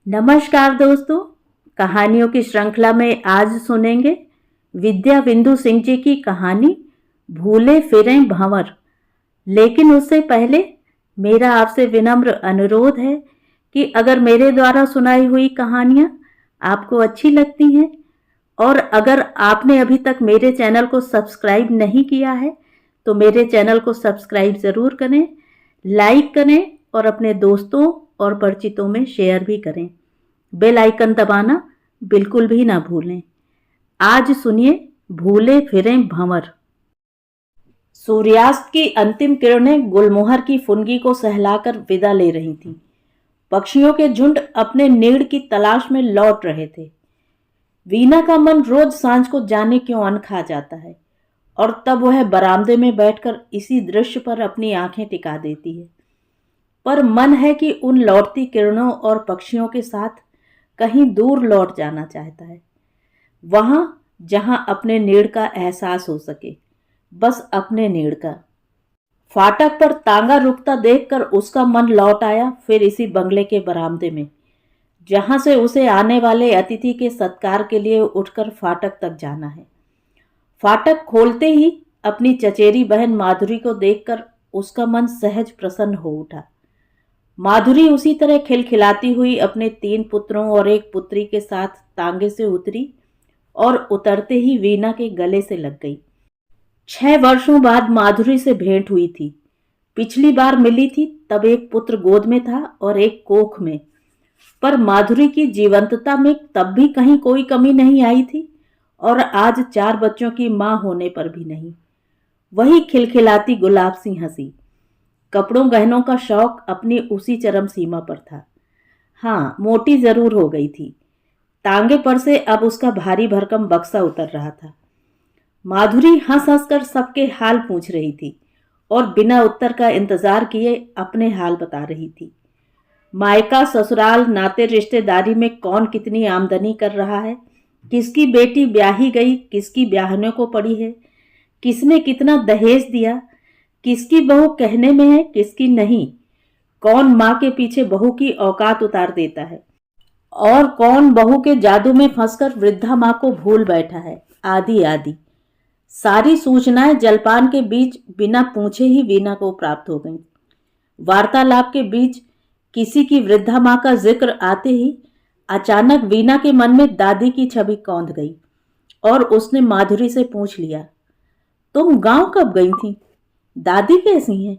नमस्कार दोस्तों, कहानियों की श्रृंखला में आज सुनेंगे विद्या बिंदु सिंह जी की कहानी भूले फिरें भंवर। लेकिन उससे पहले मेरा आपसे विनम्र अनुरोध है कि अगर मेरे द्वारा सुनाई हुई कहानियां आपको अच्छी लगती हैं और अगर आपने अभी तक मेरे चैनल को सब्सक्राइब नहीं किया है तो मेरे चैनल को सब्सक्राइब ज़रूर करें, लाइक करें और अपने दोस्तों और परिचितों में शेयर भी करें। बेल आइकन दबाना बिल्कुल भी ना भूलें। आज सुनिए भूले फिरें भंवर। सूर्यास्त की अंतिम किरणें गुलमोहर की फुनगी को सहलाकर विदा ले रही थीं। पक्षियों के झुंड अपने नीड़ की तलाश में लौट रहे थे। वीना का मन रोज सांझ को जाने क्यों अन खा जाता है और तब वह बरामदे में बैठकर इसी दृश्य पर अपनी आंखें टिका देती है। पर मन है कि उन लौटती किरणों और पक्षियों के साथ कहीं दूर लौट जाना चाहता है, वहां जहां अपने नीड़ का एहसास हो सके, बस अपने नीड़ का। फाटक पर तांगा रुकता देखकर उसका मन लौट आया फिर इसी बंगले के बरामदे में, जहां से उसे आने वाले अतिथि के सत्कार के लिए उठकर फाटक तक जाना है। फाटक खोलते ही अपनी चचेरी बहन माधुरी को देखकर उसका मन सहज प्रसन्न हो उठा। माधुरी उसी तरह खिलखिलाती हुई अपने 3 पुत्रों और 1 पुत्री के साथ तांगे से उतरी और उतरते ही वीना के गले से लग गई। 6 वर्षों बाद माधुरी से भेंट हुई थी। पिछली बार मिली थी तब एक पुत्र गोद में था और एक कोख में, पर माधुरी की जीवंतता में तब भी कहीं कोई कमी नहीं आई थी और आज 4 बच्चों की मां होने पर भी नहीं। वही खिलखिलाती गुलाब सी हंसी। कपड़ों गहनों का शौक अपनी उसी चरम सीमा पर था। हाँ, मोटी जरूर हो गई थी। तांगे पर से अब उसका भारी भरकम बक्सा उतर रहा था। माधुरी हंस हंस कर सबके हाल पूछ रही थी और बिना उत्तर का इंतजार किए अपने हाल बता रही थी। मायका ससुराल नाते रिश्तेदारी में कौन कितनी आमदनी कर रहा है, किसकी बेटी ब्याही गई, किसकी ब्याहने को पड़ी है, किसने कितना दहेज दिया, किसकी बहू कहने में है किसकी नहीं, कौन माँ के पीछे बहू की औकात उतार देता है और कौन बहू के जादू में फंसकर वृद्धा माँ को भूल बैठा है, आदि आदि सारी सूचनाएं जलपान के बीच बिना पूछे ही वीना को प्राप्त हो गईं। वार्तालाप के बीच किसी की वृद्धा माँ का जिक्र आते ही अचानक वीना के मन में दादी की छवि कौंध गई और उसने माधुरी से पूछ लिया, तुम गांव कब गई थी? दादी कैसी हैं?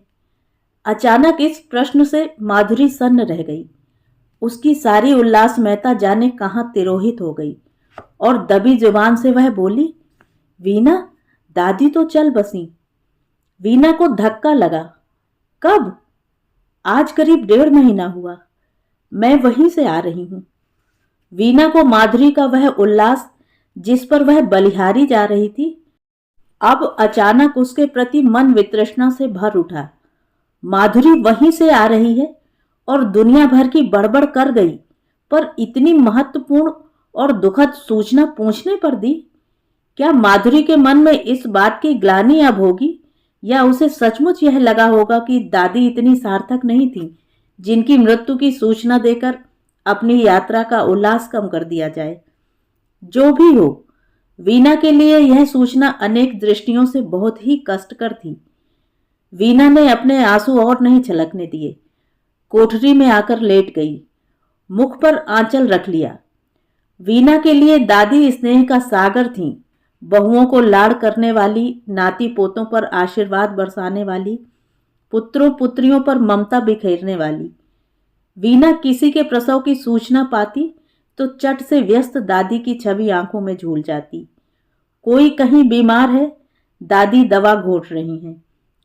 अचानक इस प्रश्न से माधुरी सन्न रह गई। उसकी सारी उल्लासमयता जाने कहां तिरोहित हो गई और दबी जुबान से वह बोली, वीना, दादी तो चल बसी। वीना को धक्का लगा। कब? आज करीब 1.5 महीना हुआ। मैं वहीं से आ रही हूं। वीना को माधुरी का वह उल्लास जिस पर वह बलिहारी जा रही थी, अब अचानक उसके प्रति मन वितृष्णा से भर उठा। माधुरी वहीं से आ रही है और दुनिया भर की बड़बड़ कर गई, पर इतनी महत्वपूर्ण और दुखद सूचना पूछने पर दी। क्या माधुरी के मन में इस बात की ग्लानि अब होगी या उसे सचमुच यह लगा होगा कि दादी इतनी सार्थक नहीं थी जिनकी मृत्यु की सूचना देकर अपनी यात्रा का उल्लास कम कर दिया जाए? जो भी हो, वीना के लिए यह सूचना अनेक दृष्टियों से बहुत ही कष्टकर थी। वीना ने अपने आंसू और नहीं छलकने दिए। कोठरी में आकर लेट गई, मुख पर आंचल रख लिया। वीना के लिए दादी स्नेह का सागर थीं, बहुओं को लाड़ करने वाली, नाती पोतों पर आशीर्वाद बरसाने वाली, पुत्रों पुत्रियों पर ममता बिखेरने वाली। वीना किसी के प्रसव की सूचना पाती तो चट से व्यस्त दादी की छवि आंखों में झूल जाती। कोई कहीं बीमार है, दादी दवा घोट रही हैं,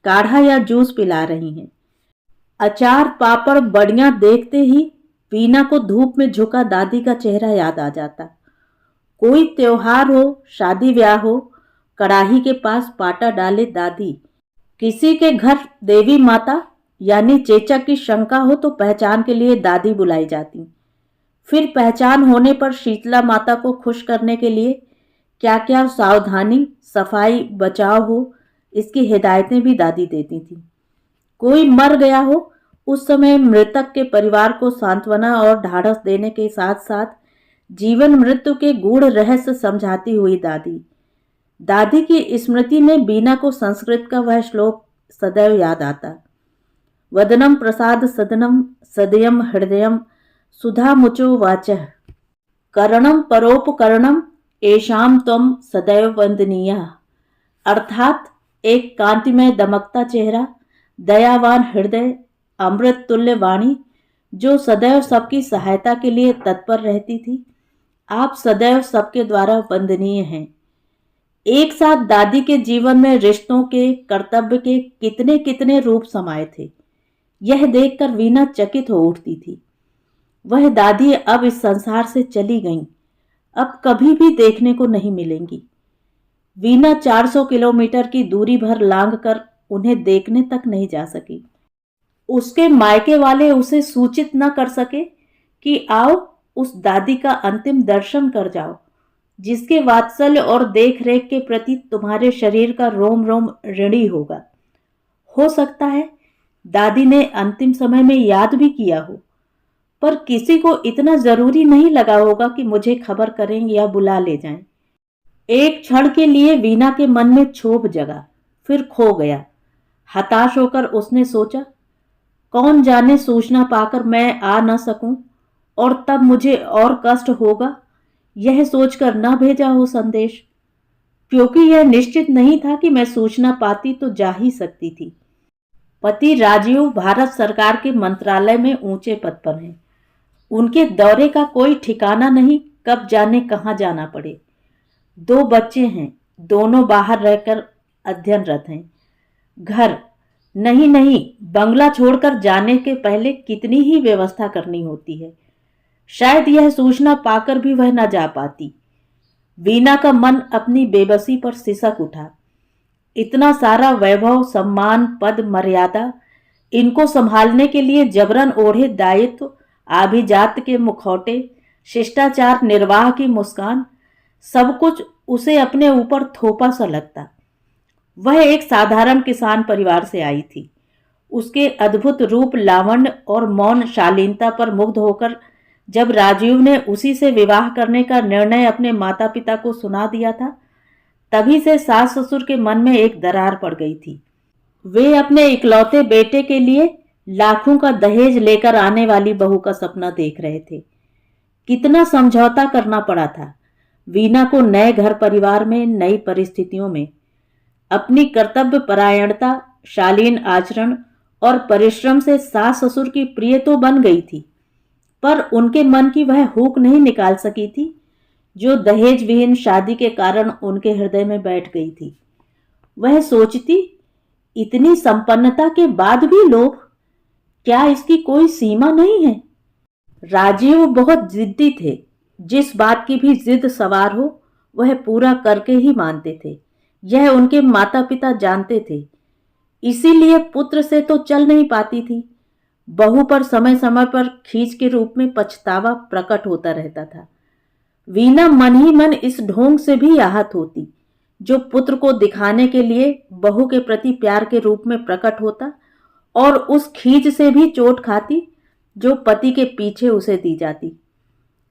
काढ़ा या जूस पिला रही हैं। अचार पापड़ बड़ियां देखते ही वीना को धूप में झुका दादी का चेहरा याद आ जाता। कोई त्योहार हो, शादी ब्याह हो, कड़ाही के पास पाटा डाले दादी। किसी के घर देवी माता यानी चेचक की शंका हो तो पहचान के लिए दादी बुलाई जाती। फिर पहचान होने पर शीतला माता को खुश करने के लिए क्या क्या सावधानी, सफाई, बचाव हो, इसकी हिदायतें भी दादी देती थी। कोई मर गया हो, उस समय मृतक के परिवार को सांत्वना और ढाढ़स देने के साथ साथ जीवन मृत्यु के गूढ़ रहस्य समझाती हुई दादी दादी की स्मृति में बीना को संस्कृत का वह श्लोक सदैव याद आता। वदनम प्रसाद सदनम सदयम हृदयम सुधा मुचो वाचः करणम परोपकरणम एषाम त्वम सदैव वंदनीय। अर्थात एक कांतिमय दमकता चेहरा, दयावान हृदय, अमृत तुल्य वाणी जो सदैव सबकी सहायता के लिए तत्पर रहती थी, आप सदैव सबके द्वारा वंदनीय हैं। एक साथ दादी के जीवन में रिश्तों के, कर्तव्य के कितने कितने रूप समाये थे, यह देखकर वीना चकित हो उठती थी। वह दादी अब इस संसार से चली गईं, अब कभी भी देखने को नहीं मिलेंगी। वीना 400 किलोमीटर की दूरी भर लांघ कर उन्हें देखने तक नहीं जा सकी। उसके मायके वाले उसे सूचित न कर सके कि आओ उस दादी का अंतिम दर्शन कर जाओ, जिसके वात्सल्य और देख रेख के प्रति तुम्हारे शरीर का रोम रोम ऋणी होगा। हो सकता है दादी ने अंतिम समय में याद भी किया हो, पर किसी को इतना जरूरी नहीं लगा होगा कि मुझे खबर करें या बुला ले जाएं। एक क्षण के लिए वीना के मन में क्षोभ जगा, फिर खो गया। हताश होकर उसने सोचा, कौन जाने सूचना पाकर मैं आ न सकूं और तब मुझे और कष्ट होगा, यह सोचकर न भेजा हो संदेश, क्योंकि यह निश्चित नहीं था कि मैं सूचना पाती तो जा ही सकती थी। पति राजीव भारत सरकार के मंत्रालय में ऊंचे पद पर हैं। उनके दौरे का कोई ठिकाना नहीं, कब जाने कहाँ जाना पड़े। 2 बच्चे हैं, दोनों बाहर रहकर अध्ययनरत हैं। घर नहीं, बंगला छोड़कर जाने के पहले कितनी ही व्यवस्था करनी होती है। शायद यह सूचना पाकर भी वह न जा पाती। वीना का मन अपनी बेबसी पर सिसक उठा। इतना सारा वैभव, सम्मान, पद, मर्यादा, इनको संभालने के लिए जबरन ओढ़े दायित्व, आभिजात के मुखौटे, शिष्टाचार निर्वाह की मुस्कान, सब कुछ उसे अपने ऊपर थोपा सा लगता। वह एक साधारण किसान परिवार से आई थी। उसके अद्भुत रूप, लावण्य और मौन शालीनता पर मुग्ध होकर जब राजीव ने उसी से विवाह करने का निर्णय अपने माता पिता को सुना दिया था, तभी से सास ससुर के मन में एक दरार पड़ गई थी। वे अपने इकलौते बेटे के लिए लाखों का दहेज लेकर आने वाली बहू का सपना देख रहे थे। कितना समझौता करना पड़ा था वीना को नए घर परिवार में, नई परिस्थितियों में। अपनी कर्तव्य परायणता, शालीन आचरण और परिश्रम से सास ससुर की प्रिय तो बन गई थी, पर उनके मन की वह हुक नहीं निकाल सकी थी जो दहेज विहीन शादी के कारण उनके हृदय में बैठ गई थी। वह सोचती, इतनी संपन्नता के बाद भी लोभ, क्या इसकी कोई सीमा नहीं है? राजीव बहुत जिद्दी थे। जिस बात की भी जिद सवार हो वह पूरा करके ही मानते थे। यह उनके माता पिता जानते थे, इसीलिए पुत्र से तो चल नहीं पाती थी। बहू पर समय समय पर खींच के रूप में पछतावा प्रकट होता रहता था। वीना मन ही मन इस ढोंग से भी आहत होती जो पुत्र को दिखाने के लिए बहू के प्रति प्यार के रूप में प्रकट होता, और उस खींच से भी चोट खाती जो पति के पीछे उसे दी जाती।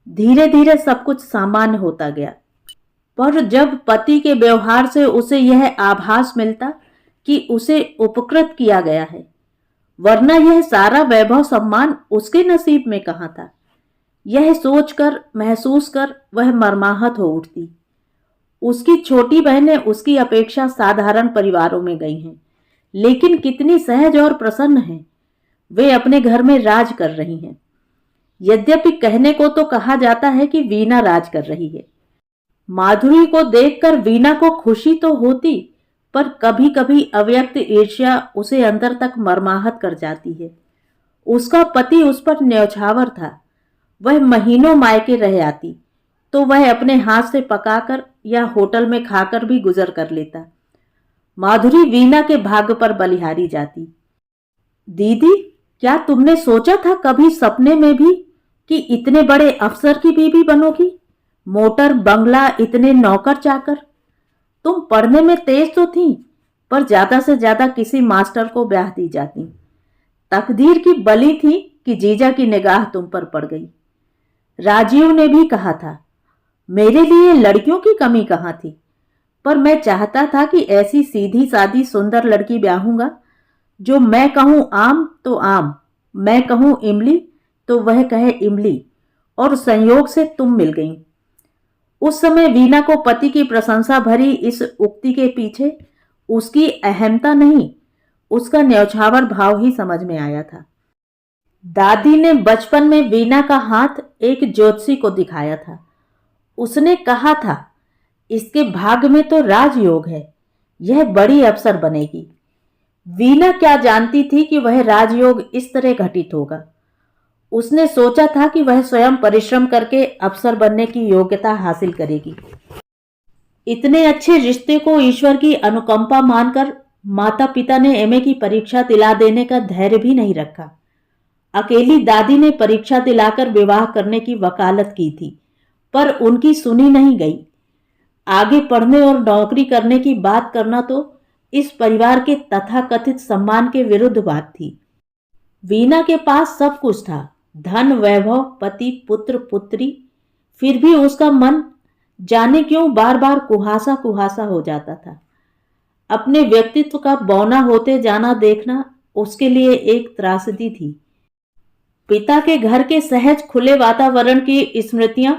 धीरे धीरे सब कुछ सामान्य होता गया, पर जब पति के व्यवहार से उसे यह आभास मिलता कि उसे उपकृत किया गया है, वरना यह सारा वैभव सम्मान उसके नसीब में कहाँ था, यह सोचकर महसूस कर वह मर्माहत हो उठती। उसकी छोटी बहनें उसकी अपेक्षा साधारण परिवारों में गई हैं, लेकिन कितनी सहज और प्रसन्न हैं। वे अपने घर में राज कर रही हैं। यद्यपि कहने को तो कहा जाता है कि वीना राज कर रही है। माधुरी को देखकर वीना को खुशी तो होती, पर कभी कभी अव्यक्त ईर्ष्या उसे अंदर तक मर्माहत कर जाती है। उसका पति उस पर न्यौछावर था। वह महीनों मायके रह आती तो वह अपने हाथ से पकाकर या होटल में खाकर भी गुजर कर लेता। माधुरी वीना के भाग्य पर बलिहारी जाती। दीदी, क्या तुमने सोचा था कभी सपने में भी कि इतने बड़े अफसर की बीवी बनोगी? मोटर, बंगला, इतने नौकर चाकर। तुम पढ़ने में तेज तो थी, पर ज्यादा से ज्यादा किसी मास्टर को ब्याह दी जाती। तकदीर की बली थी कि जीजा की निगाह तुम पर पड़ गई। राजीव ने भी कहा था, मेरे लिए लड़कियों की कमी कहाँ थी, पर मैं चाहता था कि ऐसी सीधी सादी सुंदर लड़की ब्याहूंगा जो मैं कहूं आम तो आम, मैं कहूं इमली तो वह कहे इमली, और संयोग से तुम मिल गई। उस समय वीना को पति की प्रशंसा भरी इस उक्ति के पीछे उसकी अहमता नहीं, उसका न्यौछावर भाव ही समझ में आया था। दादी ने बचपन में वीना का हाथ एक ज्योतिषी को दिखाया था। उसने कहा था, इसके भाग्य में तो राजयोग है, यह बड़ी अफसर बनेगी। वीना क्या जानती थी कि वह राजयोग इस तरह घटित होगा। उसने सोचा था कि वह स्वयं परिश्रम करके अफसर बनने की योग्यता हासिल करेगी। इतने अच्छे रिश्ते को ईश्वर की अनुकंपा मानकर माता पिता ने एमए की परीक्षा दिला देने का धैर्य भी नहीं रखा। अकेली दादी ने परीक्षा दिलाकर विवाह करने की वकालत की थी, पर उनकी सुनी नहीं गई। आगे पढ़ने और नौकरी करने की बात करना तो इस परिवार के तथाकथित सम्मान के विरुद्ध बात थी। वीना के पास सब कुछ था, धन, वैभव, पति, पुत्र, पुत्री, फिर भी उसका मन जाने क्यों बार बार कुहासा कुहासा हो जाता था। अपने व्यक्तित्व का बौना होते जाना देखना उसके लिए एक त्रासदी थी। पिता के घर के सहज खुले वातावरण की स्मृतियां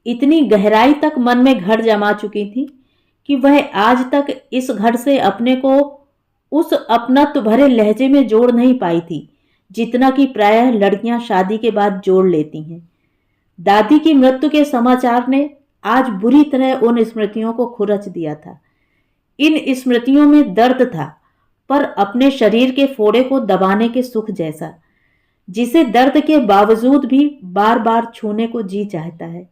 इतनी गहराई तक मन में घर जमा चुकी थी कि वह आज तक इस घर से अपने को उस अपनत्व भरे लहजे में जोड़ नहीं पाई थी जितना कि प्रायः लड़कियां शादी के बाद जोड़ लेती हैं। दादी की मृत्यु के समाचार ने आज बुरी तरह उन स्मृतियों को खुरच दिया था। इन स्मृतियों में दर्द था, पर अपने शरीर के फोड़े को दबाने के सुख जैसा, जिसे दर्द के बावजूद भी बार बार छूने को जी चाहता है।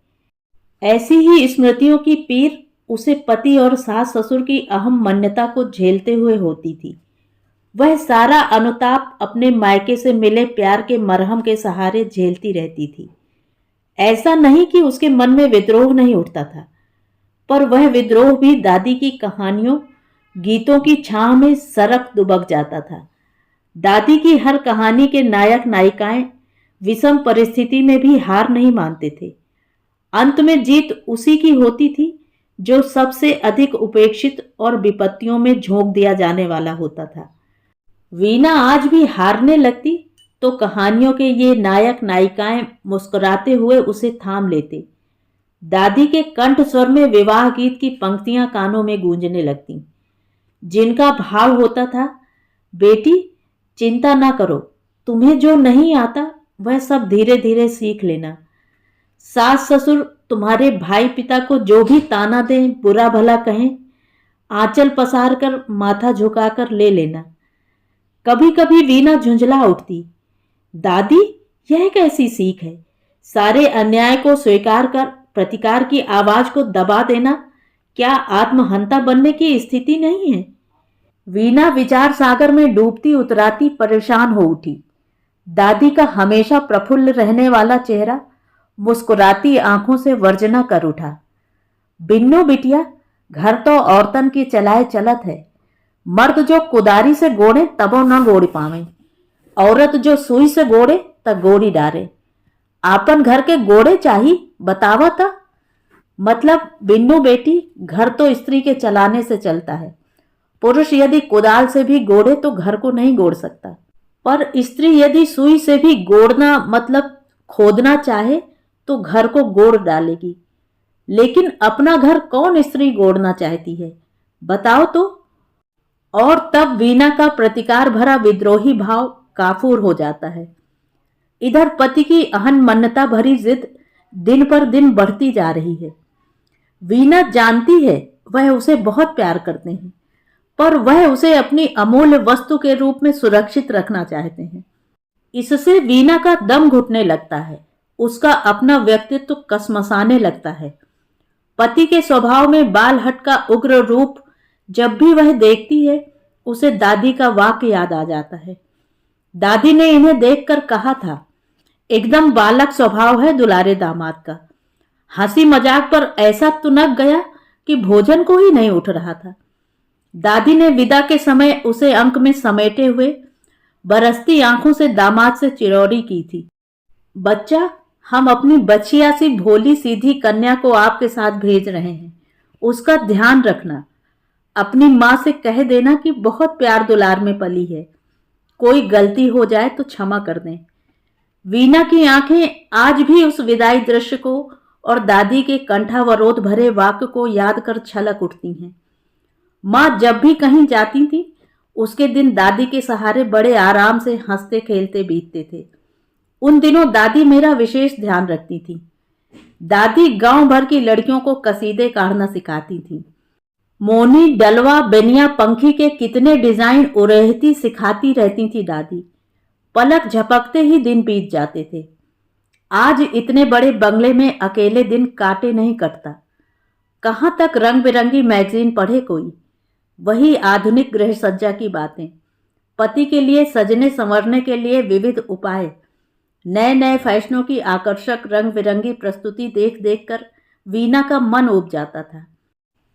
ऐसी ही स्मृतियों की पीर उसे पति और सास ससुर की अहम मान्यता को झेलते हुए होती थी। वह सारा अनुताप अपने मायके से मिले प्यार के मरहम के सहारे झेलती रहती थी। ऐसा नहीं कि उसके मन में विद्रोह नहीं उठता था, पर वह विद्रोह भी दादी की कहानियों, गीतों की छांव में सरक दुबक जाता था। दादी की हर कहानी के नायक नायिकाएं विषम परिस्थिति में भी हार नहीं मानते थे। अंत में जीत उसी की होती थी जो सबसे अधिक उपेक्षित और विपत्तियों में झोंक दिया जाने वाला होता था। वीना आज भी हारने लगती तो कहानियों के ये नायक नायिकाएं मुस्कुराते हुए उसे थाम लेते। दादी के कंठ स्वर में विवाह गीत की पंक्तियां कानों में गूंजने लगती, जिनका भाव होता था, बेटी चिंता ना करो, तुम्हें जो नहीं आता वह सब धीरे धीरे सीख लेना। सास ससुर तुम्हारे भाई पिता को जो भी ताना दें, बुरा भला कहें, आंचल पसार कर माथा झुकाकर ले लेना। कभी कभी वीना झुंझला उठती, दादी यह कैसी सीख है? सारे अन्याय को स्वीकार कर प्रतिकार की आवाज को दबा देना क्या आत्महंता बनने की स्थिति नहीं है? वीना विचार सागर में डूबती उतराती परेशान हो उठी। दादी का हमेशा प्रफुल्ल रहने वाला चेहरा मुस्कुराती आंखों से वर्जना कर उठा। बिन्नू बिटिया, घर तो औरतन की चलाए चलत है। मर्द जो कुदारी से गोड़े तबो न गोड़ी पावे, औरत जो सुई से गोड़े तब गोड़ी डारे। आपन घर के गोड़े चाही बतावा था। मतलब बिन्नू बेटी, घर तो स्त्री के चलाने से चलता है। पुरुष यदि कुदाल से भी गोड़े तो घर को नहीं गोड़ सकता, पर स्त्री यदि सुई से भी गोड़ना मतलब खोदना चाहे तो घर को गोड़ डालेगी। लेकिन अपना घर कौन स्त्री गोड़ना चाहती है, बताओ तो। और तब वीना का प्रतिकार भरा विद्रोही भाव काफूर हो जाता है। इधर पति की अहन मन्नता भरी जिद दिन पर दिन बढ़ती जा रही है। वीना जानती है वह उसे बहुत प्यार करते हैं, पर वह उसे अपनी अमूल्य वस्तु के रूप में सुरक्षित रखना चाहते हैं। इससे वीना का दम घुटने लगता है, उसका अपना व्यक्तित्व कसमसाने लगता है। पति के स्वभाव में बालहट का उग्र रूप जब भी वह देखती है, उसे दादी का वाक्य याद आ जाता है। दादी ने इन्हें देखकर कहा था, एकदम बालक स्वभाव है दुलारे दामाद का। हंसी मजाक पर ऐसा तुनक गया कि भोजन को ही नहीं उठ रहा था। दादी ने विदा के समय उसे अंक में समेटे हुए बरसती आंखों से दामाद से चिरौरी की थी। बच्चा, हम अपनी बचिया सी भोली सीधी कन्या को आपके साथ भेज रहे हैं, उसका ध्यान रखना। अपनी माँ से कह देना कि बहुत प्यार दुलार में पली है, कोई गलती हो जाए तो क्षमा कर दें। वीना की आंखें आज भी उस विदाई दृश्य को और दादी के कंठावरोध भरे वाक्य को याद कर छलक उठती हैं। माँ जब भी कहीं जाती थी, उसके दिन दादी के सहारे बड़े आराम से हंसते खेलते बीतते थे। उन दिनों दादी मेरा विशेष ध्यान रखती थी। दादी गांव भर की लड़कियों को कसीदे काढ़ना सिखाती थी। मोनी, डलवा, बेनिया, पंखी के कितने डिजाइन उरेहती सिखाती रहती थी दादी। पलक झपकते ही दिन बीत जाते थे। आज इतने बड़े बंगले में अकेले दिन काटे नहीं कटता। कहाँ तक रंग बिरंगी मैगजीन पढ़े कोई, वही आधुनिक गृह सज्जा की बातें, पति के लिए सजने संवरने के लिए विविध उपाय, नए नए फैशनों की आकर्षक रंग बिरंगी प्रस्तुति देख देख कर वीना का मन उब जाता था।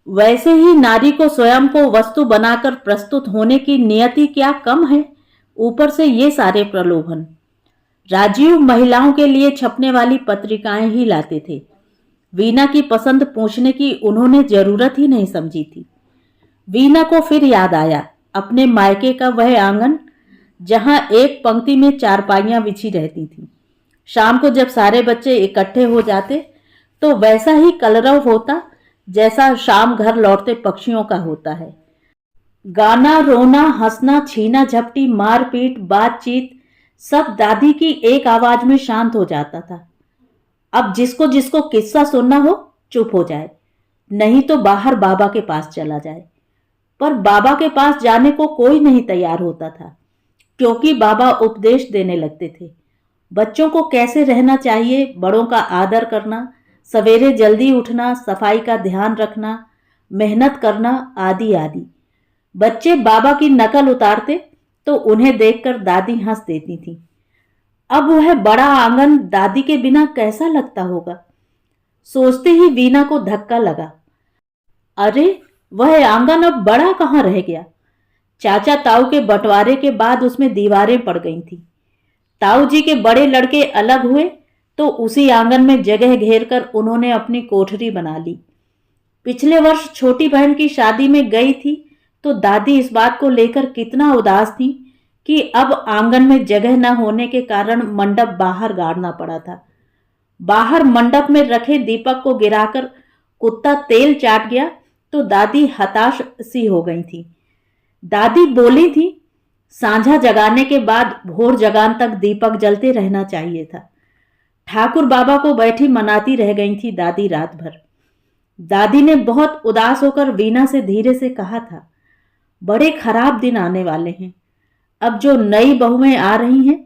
वैसे ही नारी को स्वयं को वस्तु बनाकर प्रस्तुत होने की नियति क्या कम है, ऊपर से ये सारे प्रलोभन। राजीव महिलाओं के लिए छपने वाली पत्रिकाएं ही लाते थे। वीना की पसंद पूछने की उन्होंने जरूरत ही नहीं समझी थी। वीना को फिर याद आया अपने मायके का वह आंगन, जहां एक पंक्ति में चारपाइयां बिछी रहती थीं। शाम को जब सारे बच्चे इकट्ठे हो जाते तो वैसा ही कलरव होता जैसा शाम घर लौटते पक्षियों का होता है। गाना, रोना, हंसना, छीना झपटी, मारपीट, बातचीत सब दादी की एक आवाज में शांत हो जाता था। अब जिसको जिसको किस्सा सुनना हो चुप हो जाए, नहीं तो बाहर बाबा के पास चला जाए। पर बाबा के पास जाने को कोई नहीं तैयार होता था, क्योंकि बाबा उपदेश देने लगते थे। बच्चों को कैसे रहना चाहिए, बड़ों का आदर करना, सवेरे जल्दी उठना, सफाई का ध्यान रखना, मेहनत करना, आदि आदि। बच्चे बाबा की नकल उतारते तो उन्हें देखकर दादी हंस देती थी। अब वह बड़ा आंगन दादी के बिना कैसा लगता होगा, सोचते ही वीना को धक्का लगा। अरे, वह आंगन अब बड़ा कहाँ रह गया। चाचा ताऊ के बंटवारे के बाद उसमें दीवारें पड़ गई थी। ताऊ जी के बड़े लड़के अलग हुए तो उसी आंगन में जगह घेर कर उन्होंने अपनी कोठरी बना ली। पिछले वर्ष छोटी बहन की शादी में गई थी तो दादी इस बात को लेकर कितना उदास थी कि अब आंगन में जगह न होने के कारण मंडप बाहर गाड़ना पड़ा था। बाहर मंडप में रखे दीपक को गिराकर कुत्ता तेल चाट गया तो दादी हताश सी हो गई थी। दादी बोली थी, सांझा जगाने के बाद भोर जगान तक दीपक जलते रहना चाहिए था। ठाकुर बाबा को बैठी मनाती रह गई थी दादी रात भर। दादी ने बहुत उदास होकर वीना से धीरे से कहा था, बड़े खराब दिन आने वाले हैं। अब जो नई बहुएं आ रही हैं,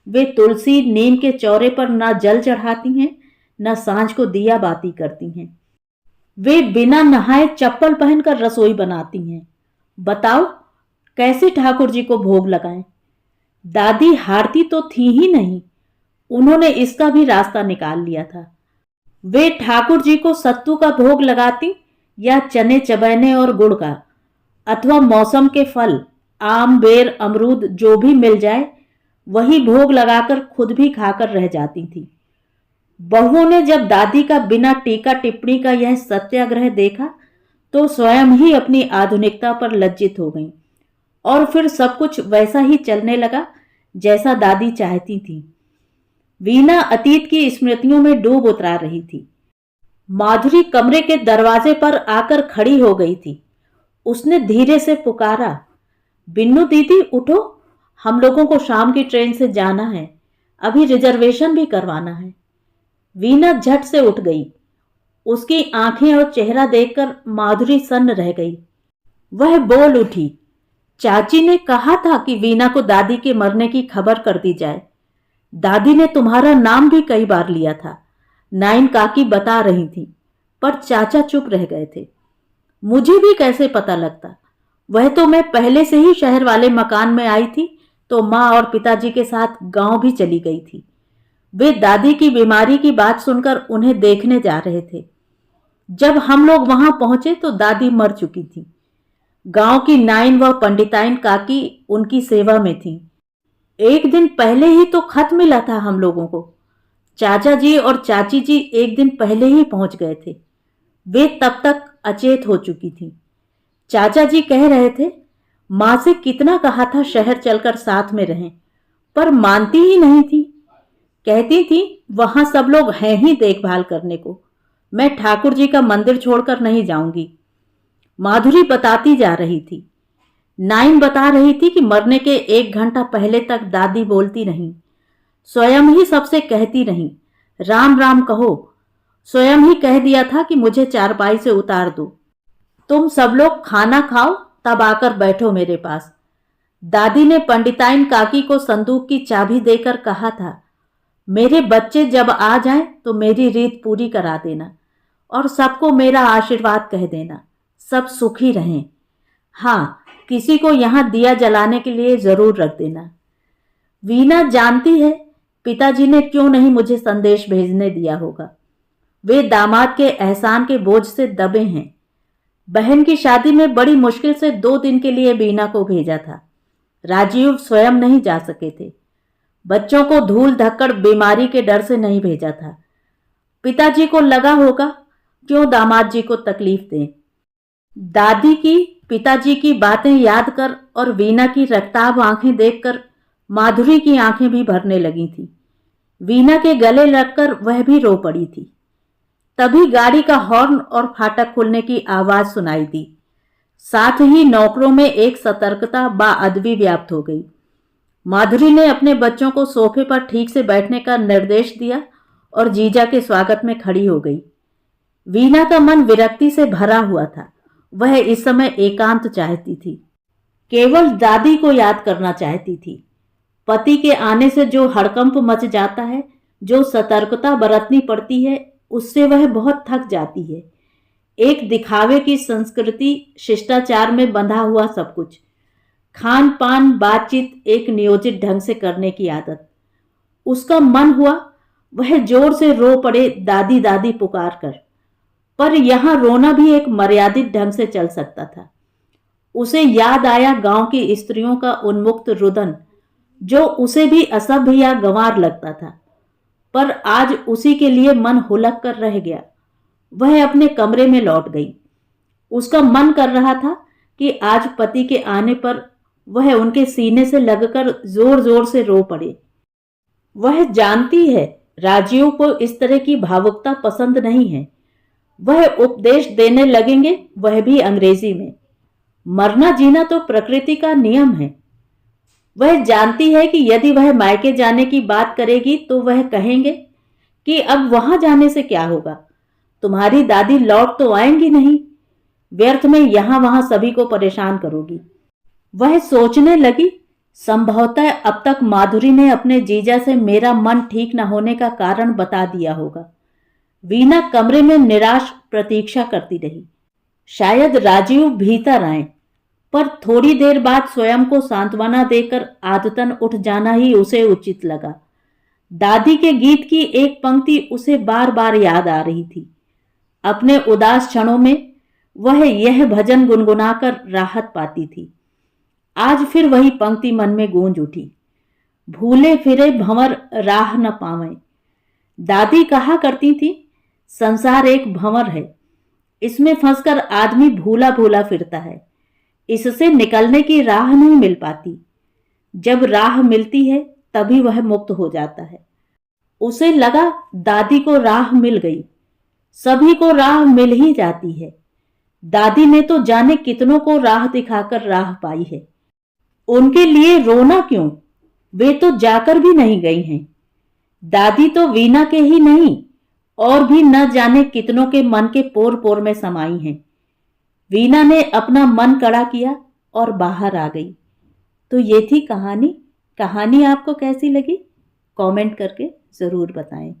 वे तुलसी नीम के चौरे पर ना जल चढ़ाती हैं, न सांझ को दिया बाती करती हैं। वे बिना नहाए चप्पल पहनकर रसोई बनाती हैं। बताओ कैसे ठाकुर जी को भोग लगाएं। दादी हारती तो थी ही नहीं, उन्होंने इसका भी रास्ता निकाल लिया था। वे ठाकुर जी को सत्तू का भोग लगाती या चने चबैने और गुड़ का, अथवा मौसम के फल आम, बेर, अमरूद जो भी मिल जाए वही भोग लगाकर खुद भी खाकर रह जाती थी। बहुओं ने जब दादी का बिना टीका टिप्पणी का यह सत्याग्रह देखा तो स्वयं ही अपनी आधुनिकता पर लज्जित हो गईं और फिर सब कुछ वैसा ही चलने लगा जैसा दादी चाहती थी। वीना अतीत की स्मृतियों में डूब उतरा रही थी। माधुरी कमरे के दरवाजे पर आकर खड़ी हो गई थी। उसने धीरे से पुकारा, बिन्नू दीदी उठो, हम लोगों को शाम की ट्रेन से जाना है, अभी रिजर्वेशन भी करवाना है। वीना झट से उठ गई। उसकी आंखें और चेहरा देखकर माधुरी सन्न रह गई। वह बोल उठी, चाची ने कहा था कि वीना को दादी के मरने की खबर कर दी जाए। दादी ने तुम्हारा नाम भी कई बार लिया था, नाइन काकी बता रही थी, पर चाचा चुप रह गए थे। मुझे भी कैसे पता लगता, वह तो मैं पहले से ही शहर वाले मकान में आई थी तो माँ और पिताजी के साथ गांव भी चली गई थी। वे दादी की बीमारी की बात सुनकर उन्हें देखने जा रहे थे। जब हम लोग वहां पहुंचे तो दादी मर चुकी थी। गांव की नाइन व पंडिताइन काकी उनकी सेवा में थी। एक दिन पहले ही तो खत मिला था हम लोगों को। चाचा जी और चाची जी एक दिन पहले ही पहुंच गए थे। वे तब तक अचेत हो चुकी थी। चाचा जी कह रहे थे, माँ से कितना कहा था शहर चलकर साथ में रहें, पर मानती ही नहीं थी। कहती थी वहां सब लोग हैं ही देखभाल करने को, मैं ठाकुर जी का मंदिर छोड़कर नहीं जाऊंगी। माधुरी बताती जा रही थी। नाइन बता रही थी कि मरने के 1 घंटा पहले तक दादी बोलती रही, स्वयं ही सबसे कहती रही, राम राम कहो। स्वयं ही कह दिया था कि मुझे चारपाई से उतार दो, तुम सब लोग खाना खाओ तब आकर बैठो मेरे पास। दादी ने पंडिताइन काकी को संदूक की चाबी देकर कहा था, मेरे बच्चे जब आ जाएं तो मेरी रीत पूरी करा देना और सबको मेरा आशीर्वाद कह देना, सब सुखी रहें। हाँ, किसी को यहां दिया जलाने के लिए जरूर रख देना। वीना जानती है पिताजी ने क्यों नहीं मुझे संदेश भेजने दिया होगा। वे दामाद के एहसान के बोझ से दबे हैं। बहन की शादी में बड़ी मुश्किल से 2 दिन के लिए वीना को भेजा था। राजीव स्वयं नहीं जा सके थे। बच्चों को धूल धक्कड़ बीमारी के डर से नहीं भेजा था। पिताजी को लगा होगा क्यों दामाद जी को तकलीफ दें। दादी की पिताजी की बातें याद कर और वीना की रक्ताब आंखें देखकर माधुरी की आंखें भी भरने लगी थी। वीना के गले लगकर वह भी रो पड़ी थी। तभी गाड़ी का हॉर्न और फाटक खुलने की आवाज सुनाई दी। साथ ही नौकरों में एक सतर्कता बाअदबी व्याप्त हो गई। माधुरी ने अपने बच्चों को सोफे पर ठीक से बैठने का निर्देश दिया और जीजा के स्वागत में खड़ी हो गई। वीना का मन विरक्ति से भरा हुआ था। वह इस समय एकांत चाहती थी, केवल दादी को याद करना चाहती थी। पति के आने से जो हड़कंप मच जाता है, जो सतर्कता बरतनी पड़ती है, उससे वह बहुत थक जाती है। एक दिखावे की संस्कृति, शिष्टाचार में बंधा हुआ सब कुछ, खान पान, बातचीत एक नियोजित ढंग से करने की आदत। उसका मन हुआ वह जोर से रो पड़े दादी दादी पुकार कर, पर यहां रोना भी एक मर्यादित ढंग से चल सकता था। उसे याद आया गांव की स्त्रियों का उन्मुक्त रुदन, जो उसे भी असभ्य या गंवार लगता था, पर आज उसी के लिए मन हुलक कर रह गया। वह अपने कमरे में लौट गई। उसका मन कर रहा था कि आज पति के आने पर वह उनके सीने से लगकर जोर जोर से रो पड़े। वह जानती है राजीव को इस तरह की भावुकता पसंद नहीं है। वह उपदेश देने लगेंगे, वह भी अंग्रेजी में। मरना जीना तो प्रकृति का नियम है। वह जानती है कि यदि वह मायके जाने की बात करेगी तो वह कहेंगे कि अब वहां जाने से क्या होगा, तुम्हारी दादी लौट तो आएंगी नहीं, व्यर्थ में यहां वहां सभी को परेशान करोगी। वह सोचने लगी, संभवतः अब तक माधुरी ने अपने जीजा से मेरा मन ठीक न होने का कारण बता दिया होगा। वीना कमरे में निराश प्रतीक्षा करती रही। शायद राजीव भीतर आए, पर थोड़ी देर बाद स्वयं को सांत्वना देकर आदतन उठ जाना ही उसे उचित लगा। दादी के गीत की एक पंक्ति उसे बार बार याद आ रही थी। अपने उदास क्षणों में वह यह भजन गुनगुनाकर राहत पाती थी। आज फिर वही पंक्ति मन में गूंज उठी, भूले फिरे भंवर राह न पावें। दादी कहा करती थी, संसार एक भंवर है, इसमें फंसकर आदमी भूला भूला फिरता है, इससे निकलने की राह नहीं मिल पाती। जब राह मिलती है तभी वह मुक्त हो जाता है। उसे लगा दादी को राह मिल गई। सभी को राह मिल ही जाती है। दादी ने तो जाने कितनों को राह दिखाकर राह पाई है। उनके लिए रोना क्यों, वे तो जाकर भी नहीं गई हैं। दादी तो वीना के ही नहीं, और भी न जाने कितनों के मन के पोर पोर में समाई हैं। वीना ने अपना मन कड़ा किया और बाहर आ गई। तो ये थी कहानी। कहानी आपको कैसी लगी कमेंट करके जरूर बताएं।